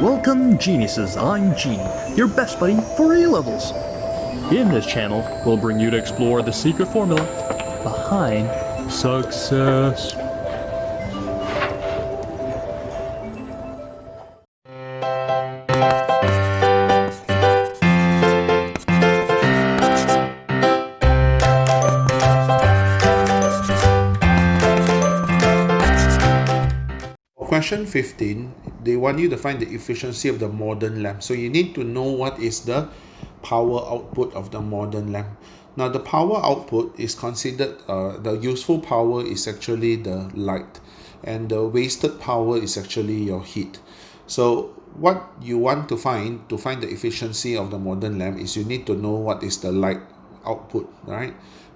Welcome geniuses, I'm Genie, your best buddy for A-levels. In this channel, we'll bring you to explore the secret formula behind success. Question 15, they want you to find the efficiency of the modern lamp. So you need to know what is the power output of the modern lamp. Now the power output is considered, the useful power is actually the light, and the wasted power is actually your heat. So what you want to find the efficiency of the modern lamp is you need to know what is the light output, right?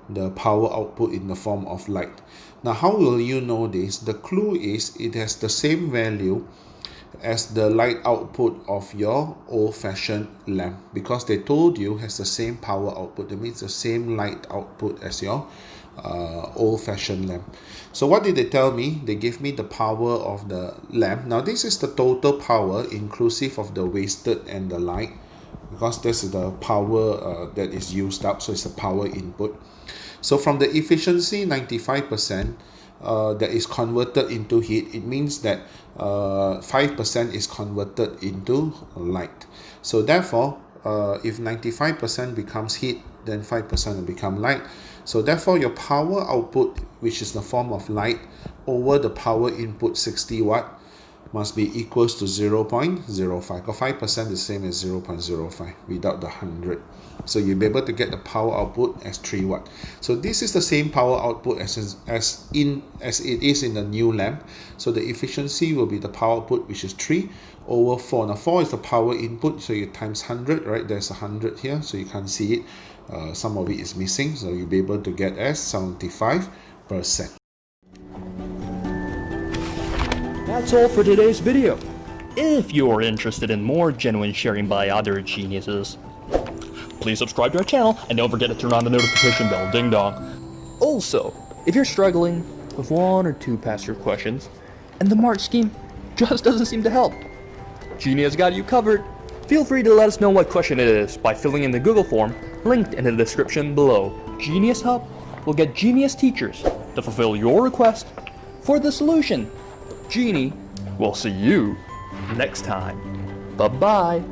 The power output in the form of light. Now how will you know this? The clue is it has the same value as the light output of your old-fashioned lamp, because they told you has the same power output. That means the same light output as your old-fashioned lamp. So what did they tell me? They gave me the power of the lamp. Now this is the total power inclusive of the wasted and the light, because this is the power that is used up, so it's the power input. So from the efficiency 95% that is converted into heat, it means that 5% is converted into light. So therefore, if 95% becomes heat, then 5% will become light. So therefore, your power output, which is the form of light, over the power input 60 watt, must be equals to 0.05, because 5% is the same as 0.05 without the 100. So you'll be able to get the power output as 3 watt. So this is the same power output as it is in the new lamp. So the efficiency will be the power output, which is 3 over 4. Now 4 is the power input, so you times 100, right? There's 100 here, so you can't see it. Some of it is missing, so you'll be able to get as 75%. That's all for today's video. If you're interested in more genuine sharing by other geniuses, please subscribe to our channel and don't forget to turn on the notification bell, ding dong. Also, if you're struggling with one or two past year questions and the mark scheme just doesn't seem to help, Genie has got you covered. Feel free to let us know what question it is by filling in the Google form linked in the description below. GenieUs Hub will get genius teachers to fulfill your request for the solution. Genie, we'll see you next time. Bye-bye.